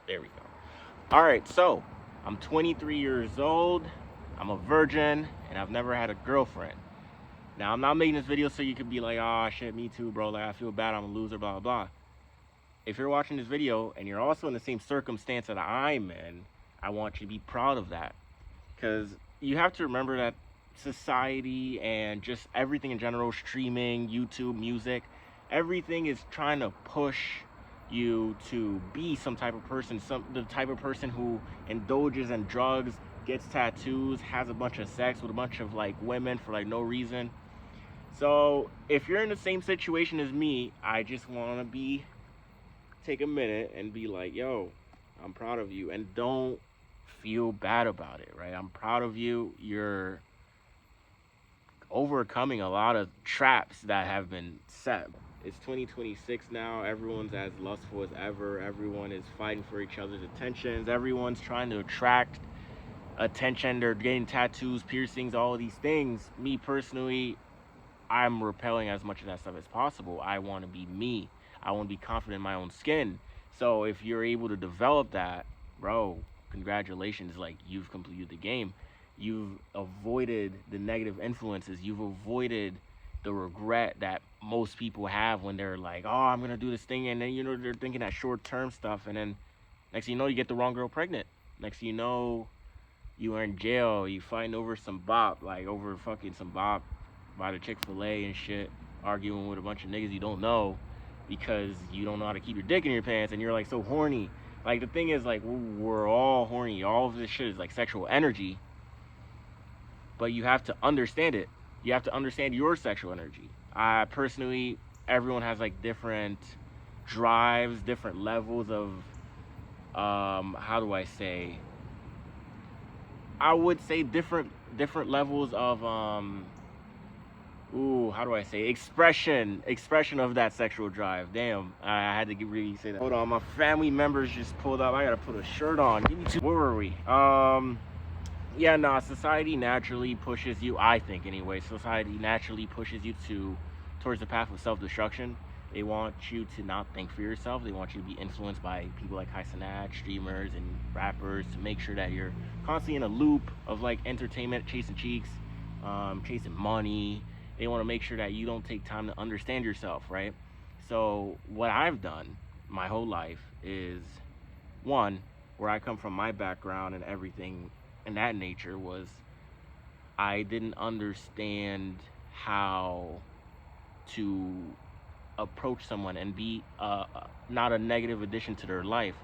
There we go. All right, so I'm 23 years old. I'm a virgin, and I've never had a girlfriend. Now, I'm not making this video so you could be like, oh, shit, me too, bro. Like, I feel bad. I'm a loser, blah, blah, blah. If you're watching this video and you're also in the same circumstance that I'm in, I want you to be proud of that. Because you have to remember that society and just everything in general, streaming, YouTube, music, everything is trying to push you to be some type of person, the type of person who indulges in drugs, gets tattoos, has a bunch of sex with a bunch of like women for like no reason. So if you're in the same situation as me, I just want to take a minute and be like, yo, I'm proud of you, and don't feel bad about it, right? I'm proud of you. You're overcoming a lot of traps that have been set. It's 2026 now. Everyone's as lustful as ever. Everyone is fighting for each other's attentions. Everyone's trying to attract attention. They're getting tattoos, piercings, all of these things. Me personally, I'm repelling as much of that stuff as possible. I want to be me. I want to be confident in my own skin. So if you're able to develop that, bro, congratulations. Like, you've completed the game. You've avoided the negative influences. You've avoided the regret that most people have when they're like, oh, I'm going to do this thing. And then, they're thinking that short-term stuff. And then next thing you know, you get the wrong girl pregnant. Next thing you know, you are in jail. You fighting over some bop, like over fucking some bop by the Chick-fil-A and shit, arguing with a bunch of niggas you don't know because you don't know how to keep your dick in your pants, and you're like so horny. Like, the thing is, like, we're all horny. All of this shit is like sexual energy, but you have to understand it. You have to understand your sexual energy. I personally, everyone has like different drives, different levels of how do I say, I would say different levels of how do I say, expression of that sexual drive. Damn, I had to really say that. Hold on, my family members just pulled up. I gotta put a shirt on. Give me two. Where were we? Yeah, nah, society naturally pushes you, I think anyway, society naturally pushes you towards the path of self-destruction. They want you to not think for yourself. They want you to be influenced by people like Kai Cenat, streamers and rappers, to make sure that you're constantly in a loop of like entertainment, chasing cheeks, chasing money. They want to make sure that you don't take time to understand yourself, right? So what I've done my whole life is, one, where I come from, my background and everything and that nature, was I didn't understand how to approach someone and be not a negative addition to their life.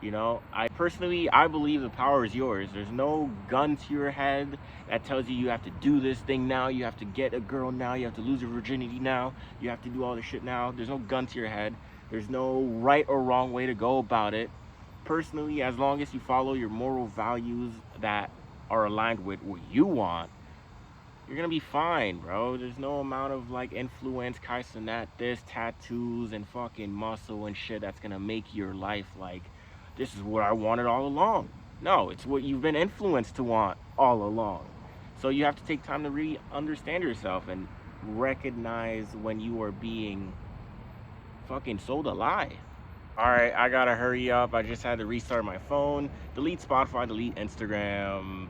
I personally, I believe the power is yours. There's no gun to your head that tells you you have to do this thing now, you have to get a girl now, you have to lose your virginity now, you have to do all this shit now. There's no gun to your head. There's no right or wrong way to go about it. Personally, as long as you follow your moral values that are aligned with what you want, you're gonna be fine, bro. There's no amount of like influence, Kai Cenat, this, tattoos, and fucking muscle and shit that's gonna make your life like, this is what I wanted all along. No, it's what you've been influenced to want all along. So you have to take time to really understand yourself and recognize when you are being fucking sold a lie. All right, I gotta hurry up. I just had to restart my phone, delete Spotify, delete Instagram,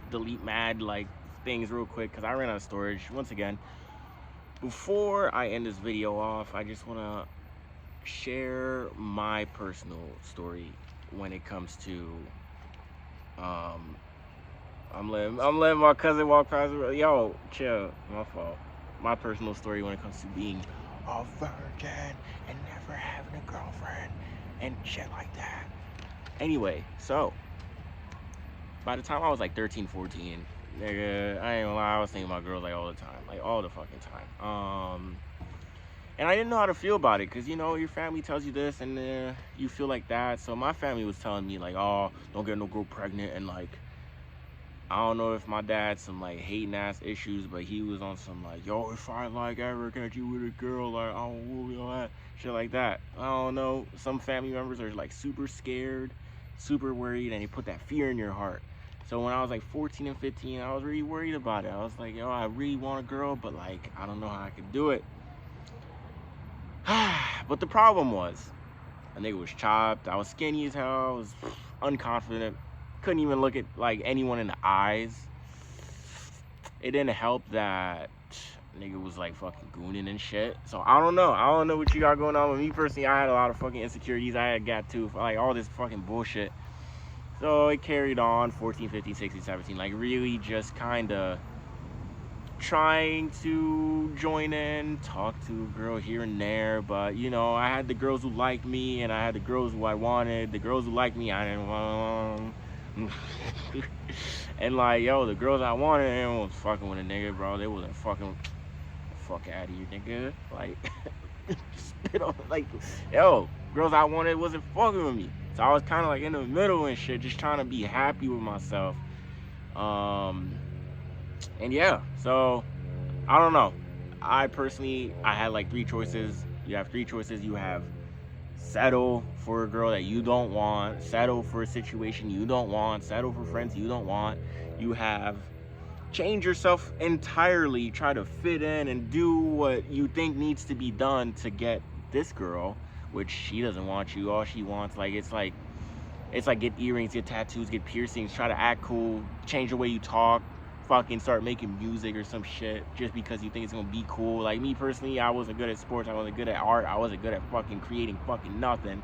delete mad like things real quick because I ran out of storage. Once again, before I end this video off, I just want to share my personal story when it comes to I'm letting my cousin walk past. Yo, chill, my fault. My personal story when it comes to being a virgin and never having a girlfriend and shit like that. Anyway, so by the time I was like 13, 14, nigga, I ain't gonna lie, I was thinking about girls like all the time, like all the fucking time. And I didn't know how to feel about it, because your family tells you this and you feel like that. So my family was telling me like, oh, don't get no girl pregnant, and like, I don't know if my dad had some like hating ass issues, but he was on some like, yo, if I like ever catch you with a girl, like, I don't know, that shit like that. I don't know. Some family members are like super scared, super worried, and they put that fear in your heart. So when I was like 14 and 15, I was really worried about it. I was like, yo, I really want a girl, but like, I don't know how I could do it. But the problem was, A nigga was chopped. I was skinny as hell. I was unconfident. Couldn't even look at like anyone in the eyes. It didn't help that nigga was like fucking gooning and shit. So I don't know. I don't know what you got going on with me personally. I had a lot of fucking insecurities. I had got to like all this fucking bullshit. So it carried on 14, 15, 16, 17. Like really just kind of trying to join in, talk to a girl here and there. But, you know, I had the girls who liked me and I had the girls who I wanted. The girls who liked me, I didn't want. And like, yo, the girls I wanted, they was fucking with a nigga, bro. They wasn't fucking. Fuck out of here, nigga. Like, spit on, like, yo, girls I wanted wasn't fucking with me. So I was kind of like in the middle and shit, just trying to be happy with myself. And yeah, so I don't know. I personally, I had like 3 choices. You have 3 choices. You have settle for a girl that you don't want, settle for a situation you don't want, settle for friends you don't want. You have change yourself entirely, try to fit in and do what you think needs to be done to get this girl, which she doesn't want you. All she wants, like, it's like get earrings, get tattoos, get piercings, try to act cool, change the way you talk, fucking start making music or some shit just because you think it's gonna be cool. Like me personally, I wasn't good at sports, I wasn't good at art, I wasn't good at fucking creating fucking nothing.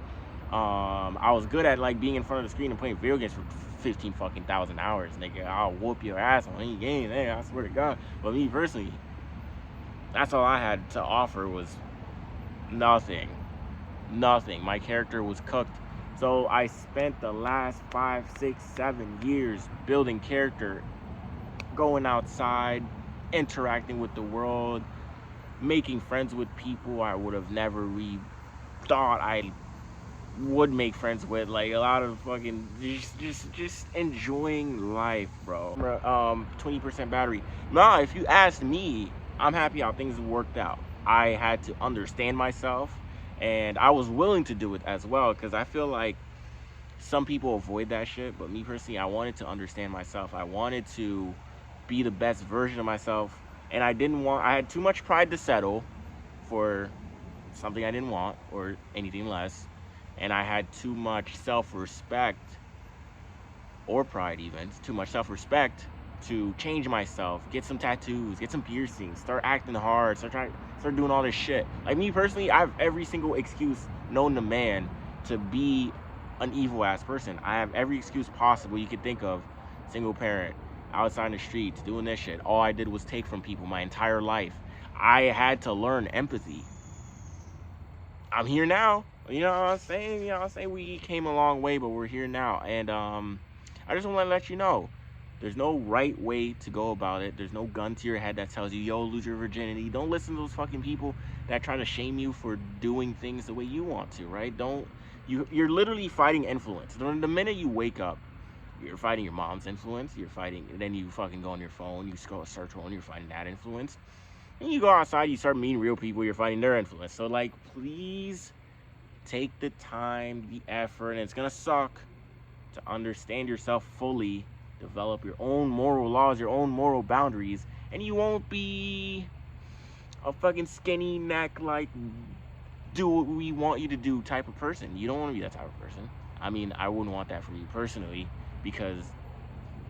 I was good at like being in front of the screen and playing video games for 15 fucking thousand hours, nigga. I'll whoop your ass on any game, nigga, I swear to God. But me personally, that's all I had to offer was nothing. My character was cooked. So I spent the last 5, 6, 7 years building character, going outside, interacting with the world, making friends with people I would have never thought I would make friends with. Like a lot of fucking just enjoying life, bro. 20% battery. Nah, if you asked me, I'm happy how things worked out. I had to understand myself, and I was willing to do it as well, because I feel like some people avoid that shit, but me personally, I wanted to understand myself. I wanted to be the best version of myself, and I had too much pride to settle for something I didn't want or anything less, and I had too much self-respect, or pride even, too much self-respect to change myself, get some tattoos, get some piercings, start acting hard, start doing all this shit. Like me personally, I have every single excuse known to man to be an evil ass person. I have every excuse possible you could think of. Single parent, outside in the streets, doing this shit. All I did was take from people my entire life. I had to learn empathy. I'm here now. You know what I'm saying? You know what I'm saying? We came a long way, but we're here now. And I just want to let you know, there's no right way to go about it. There's no gun to your head that tells you, yo, lose your virginity. Don't listen to those fucking people that try to shame you for doing things the way you want to, right? You're literally fighting influence. The minute you wake up, you're fighting your mom's influence. Then you fucking go on your phone, you scroll a search phone, you're fighting that influence. And you go outside, you start meeting real people, you're fighting their influence. So, like, please take the time, the effort, and it's gonna suck, to understand yourself fully, develop your own moral laws, your own moral boundaries, and you won't be a fucking skinny neck, like, do what we want you to do type of person. You don't want to be that type of person. I mean, I wouldn't want that for you personally, because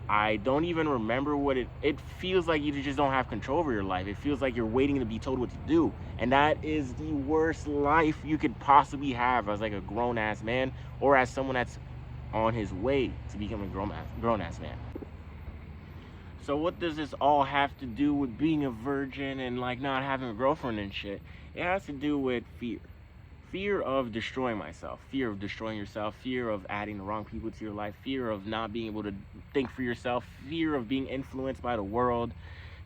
I don't even remember what it feels like. You just don't have control over your life. It feels like you're waiting to be told what to do, and that is the worst life you could possibly have as like a grown-ass man, or as someone that's on his way to becoming a grown-ass man. So what does this all have to do with being a virgin and like not having a girlfriend and shit? It has to do with fear. Fear of destroying myself, fear of destroying yourself, fear of adding the wrong people to your life, fear of not being able to think for yourself, fear of being influenced by the world,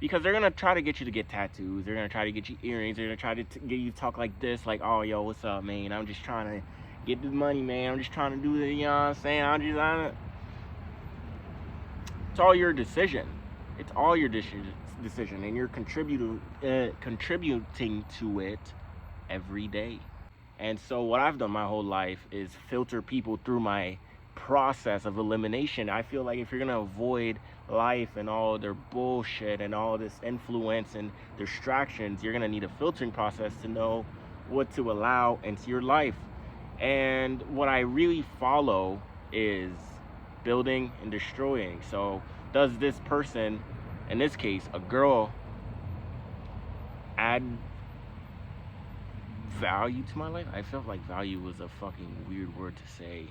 because they're gonna try to get you to get tattoos, they're gonna try to get you earrings, they're gonna try to get you to talk like this, like, oh, yo, what's up, man? I'm just trying to get the money, man. I'm just trying to do the, you know what I'm saying? It's all your decision. It's all your decision, and you're contributing to it every day. And so what I've done my whole life is filter people through my process of elimination. I feel like if you're gonna avoid life and all their bullshit and all this influence and distractions, you're gonna need a filtering process to know what to allow into your life. And what I really follow is building and destroying. So does this person, in this case a girl, add value to my life? I felt like value was a fucking weird word to say.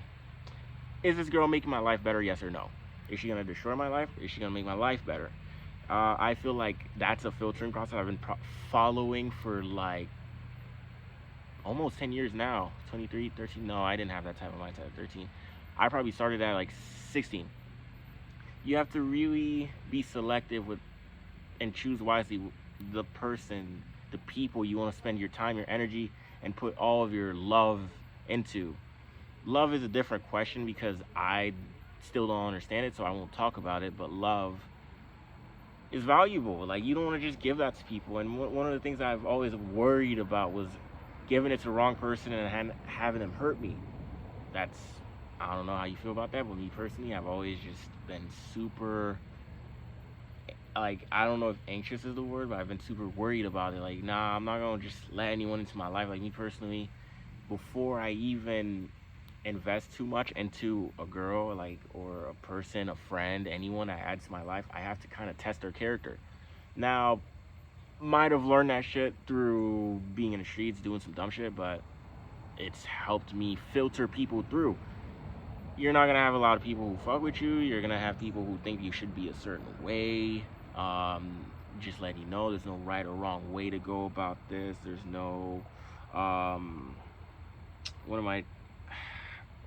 Is this girl making my life better? Yes or no? Is she gonna destroy my life? Is she gonna make my life better? I feel like that's a filtering process I've been following for like almost 10 years now. 23, 13. No, I didn't have that type of mindset at 13. I probably started at like 16. You have to really be selective with and choose wisely the person, the people you want to spend your time, your energy, and put all of your love into. Love is a different question because I still don't understand it, so I won't talk about it. But love is valuable. Like, you don't want to just give that to people. And one of the things I've always worried about was giving it to the wrong person and having them hurt me. That's, I don't know how you feel about that, but me personally, I've always just been super, like, I don't know if anxious is the word, but I've been super worried about it. Like, nah, I'm not gonna just let anyone into my life. Like, me personally, before I even invest too much into a girl, like, or a person, a friend, anyone that adds to my life, I have to kind of test their character. Now, might have learned that shit through being in the streets, doing some dumb shit, but it's helped me filter people through. You're not gonna have a lot of people who fuck with you. You're gonna have people who think you should be a certain way. Just letting you know, there's no right or wrong way to go about this. There's no, what am I?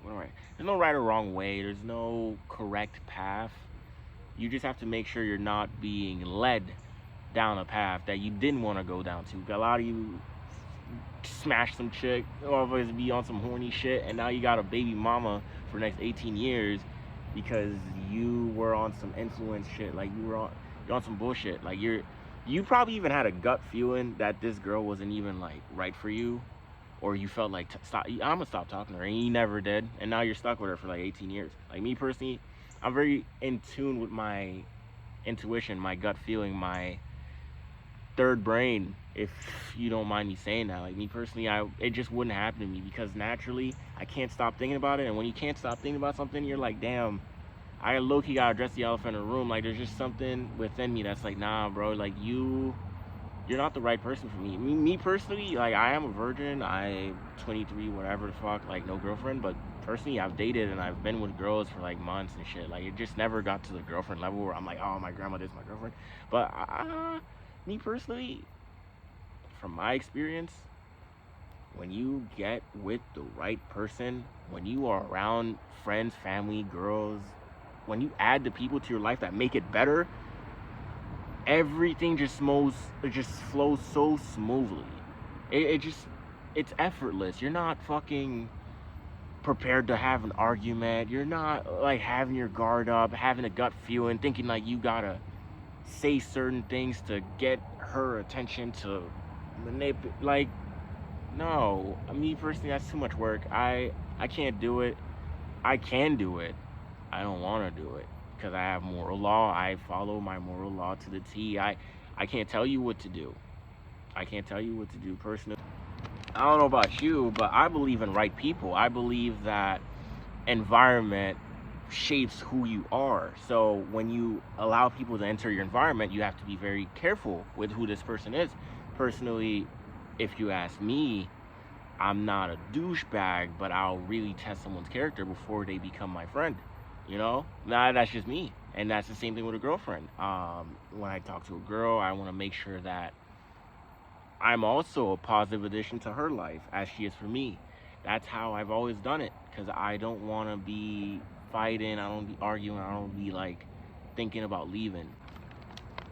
What am I? There's no right or wrong way. There's no correct path. You just have to make sure you're not being led down a path that you didn't want to go down to. A lot of you smash some chick, always be on some horny shit, and now you got a baby mama for the next 18 years because you were on some influence shit. Like, you're on some bullshit. Like, you probably even had a gut feeling that this girl wasn't even like right for you, or you felt like stop, I'm gonna stop talking to her, and you never did, and now you're stuck with her for like 18 years. Like, me personally, I'm very in tune with my intuition, my gut feeling, my third brain, if you don't mind me saying that. Like, me personally, it just wouldn't happen to me because naturally I can't stop thinking about it. And when you can't stop thinking about something, you're like, damn, I low-key gotta address the elephant in the room. Like, there's just something within me that's like, nah, bro, like, you're not the right person for me. Me personally, like, I am a virgin. I'm 23, whatever the fuck, like, no girlfriend. But personally, I've dated and I've been with girls for like months and shit. Like, it just never got to the girlfriend level where I'm like, oh, my grandma is my girlfriend. But me personally, from my experience, when you get with the right person, when you are around friends, family, girls, when you add the people to your life that make it better, everything just flows so smoothly. It's effortless. You're not fucking prepared to have an argument. You're not like having your guard up, having a gut feeling, thinking like you gotta say certain things to get her attention, to manipulate. Like, no, me personally, that's too much work. I can't do it. I can do it. I don't want to do it because I have moral law. I follow my moral law to the T. I can't tell you what to do. I can't tell you what to do personally. I don't know about you, but I believe in right people. I believe that environment shapes who you are. So when you allow people to enter your environment, you have to be very careful with who this person is. Personally, if you ask me, I'm not a douchebag, but I'll really test someone's character before they become my friend. You know, nah, that's just me. And that's the same thing with a girlfriend. When I talk to a girl, I want to make sure that I'm also a positive addition to her life as she is for me. That's how I've always done it, because I don't want to be fighting, I don't be arguing, I don't be like thinking about leaving.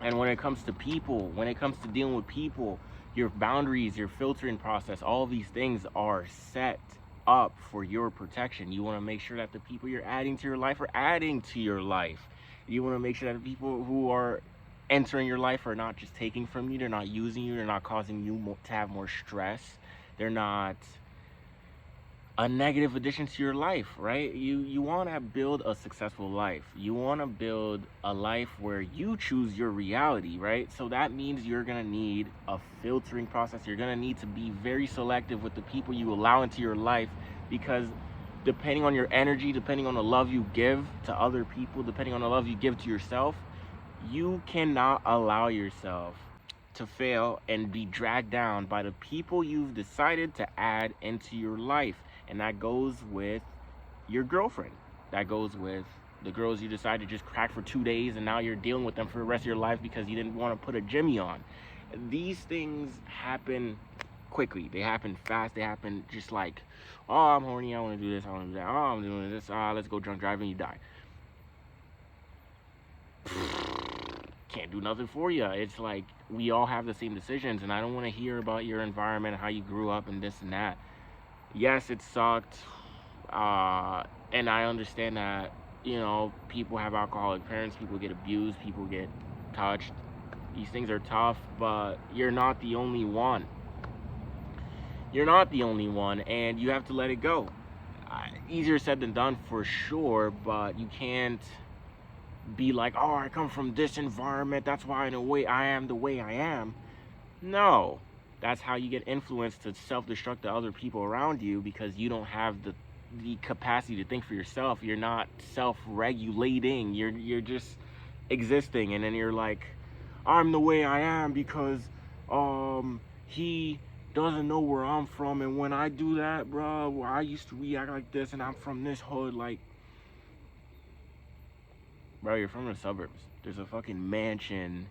And when it comes to people, when it comes to dealing with people, your boundaries, your filtering process, all of these things are set up for your protection. You want to make sure that the people you're adding to your life are adding to your life. You want to make sure that the people who are entering your life are not just taking from you, they're not using you, they're not causing you to have more stress, they're not a negative addition to your life, right? You want to build a successful life. You want to build a life where you choose your reality, right? So that means you're going to need a filtering process. You're going to need to be very selective with the people you allow into your life because depending on your energy, depending on the love you give to other people, depending on the love you give to yourself, you cannot allow yourself to fail and be dragged down by the people you've decided to add into your life. And that goes with your girlfriend. That goes with the girls you decide to just crack for 2 days and now you're dealing with them for the rest of your life because you didn't want to put a Jimmy on. These things happen quickly. They happen fast. They happen just like, oh, I'm horny, I want to do this, I want to do that. Oh, I'm doing this. Let's go drunk driving, you die. Can't do nothing for you. It's like we all have the same decisions, and I don't want to hear about your environment, how you grew up, and this and that. Yes, it sucked, and I understand that, you know, people have alcoholic parents, people get abused, people get touched. These things are tough, but you're not the only one. You're not the only one, and you have to let it go. Easier said than done for sure, but you can't be like, oh, I come from this environment, that's why in a way I am the way I am. No, that's how you get influenced to self-destruct to other people around you, because you don't have the capacity to think for yourself. You're not self-regulating. You're just existing, and then you're like, I'm the way I am because he doesn't know where I'm from, and when I do that, bro, I used to react like this, and I'm from this hood. Like, bro, you're from the suburbs. There's a fucking mansion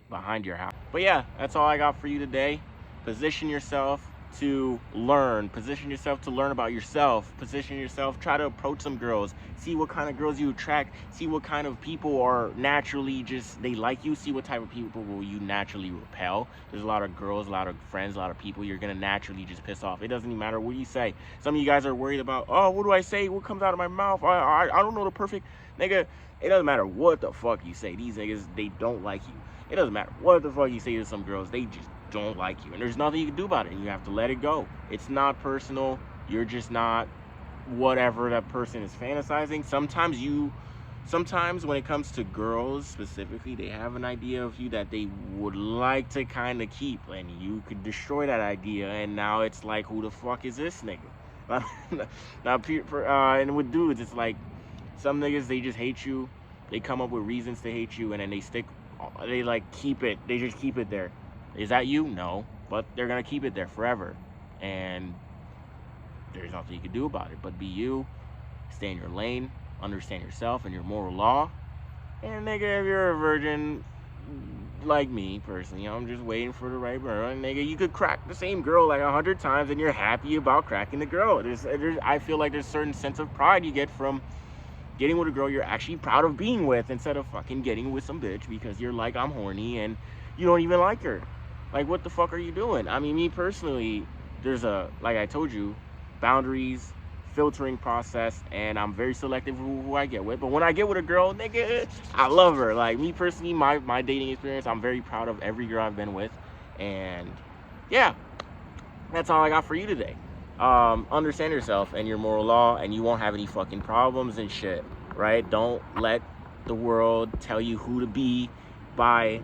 behind your house. But yeah, that's all I got for you today. Position yourself to learn. Position yourself to learn about yourself. Position yourself, try to approach some girls. See what kind of girls you attract. See what kind of people are naturally just, they like you. See what type of people will you naturally repel. There's a lot of girls, a lot of friends, a lot of people you're going to naturally just piss off. It doesn't even matter what you say. Some of you guys are worried about, oh, what do I say? What comes out of my mouth? I don't know the perfect, nigga. It doesn't matter what the fuck you say. These niggas, they don't like you. It doesn't matter what the fuck you say to some girls. They just don't like you. And there's nothing you can do about it. And you have to let it go. It's not personal. You're just not whatever that person is fantasizing. Sometimes when it comes to girls specifically, they have an idea of you that they would like to kind of keep. And you could destroy that idea. And now it's like, who the fuck is this nigga? And with dudes, it's like, some niggas, they just hate you. They come up with reasons to hate you, and then they like keep it. They just keep it there. Is that you? No. But they're going to keep it there forever. And there's nothing you can do about it. But be you. Stay in your lane. Understand yourself and your moral law. And nigga, if you're a virgin, like me personally, I'm just waiting for the right girl. And nigga, you could crack the same girl like 100 times and you're happy about cracking the girl. I feel like there's a certain sense of pride you get from getting with a girl you're actually proud of being with, instead of fucking getting with some bitch because you're like, I'm horny, and you don't even like her. Like, what the fuck are you doing? I mean, me personally, there's like I told you, boundaries, filtering process, and I'm very selective who I get with. But when I get with a girl, nigga, I love her. Like, me personally, my dating experience, I'm very proud of every girl I've been with. And yeah, that's all I got for you today. Understand yourself and your moral law, and you won't have any fucking problems and shit, right? Don't let the world tell you who to be by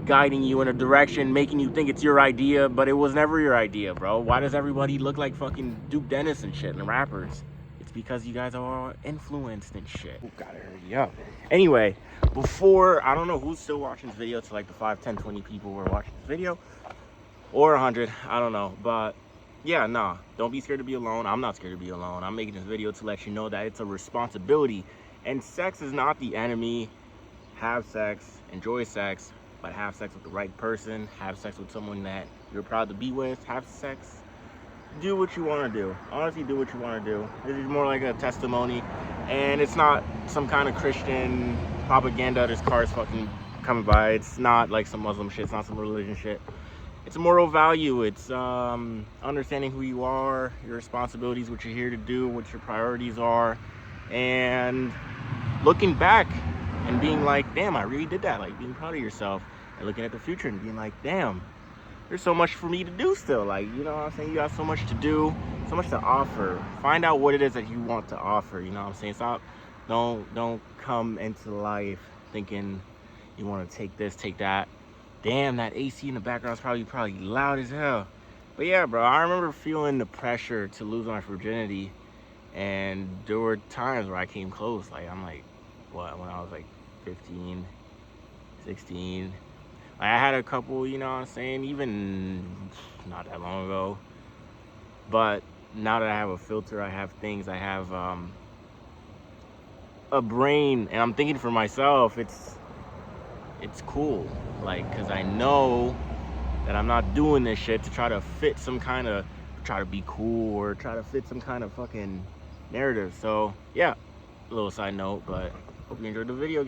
guiding you in a direction, making you think it's your idea, but it was never your idea, bro. Why does everybody look like fucking Duke Dennis and shit and rappers? It's because you guys are influenced and shit. Oh, gotta hurry up. Anyway, I don't know who's still watching this video, to like the 5, 10, 20 people who are watching this video, or 100, I don't know, but yeah, nah, don't be scared to be alone. I'm not scared to be alone. I'm making this video to let you know that it's a responsibility, and sex is not the enemy. Have sex, enjoy sex, but have sex with the right person. Have sex with someone that you're proud to be with. Have sex. Do what you want to do. Honestly, do what you want to do. This is more like a testimony, and it's not some kind of Christian propaganda. This car is fucking coming by. It's not like some Muslim shit. It's not some religion shit. It's a moral value. It's understanding who you are, your responsibilities, what you're here to do, what your priorities are, and looking back and being like, damn, I really did that. Like, being proud of yourself and looking at the future and being like, damn, there's so much for me to do still. Like, you know what I'm saying? You got so much to do, so much to offer. Find out what it is that you want to offer. You know what I'm saying? Don't come into life thinking you want to take this, take that. Damn, that AC in the background is probably loud as hell. But yeah, bro, I remember feeling the pressure to lose my virginity, and there were times where I came close. Like, I'm like, what, when I was like 15, 16. Like, I had a couple, you know what I'm saying, even not that long ago. But now that I have a filter, I have things, I have a brain, and I'm thinking for myself, it's cool. Like, because I know that I'm not doing this shit to try to fit some kind of, try to be cool or try to fit some kind of fucking narrative. So, yeah, a little side note, but hope you enjoyed the video, guys.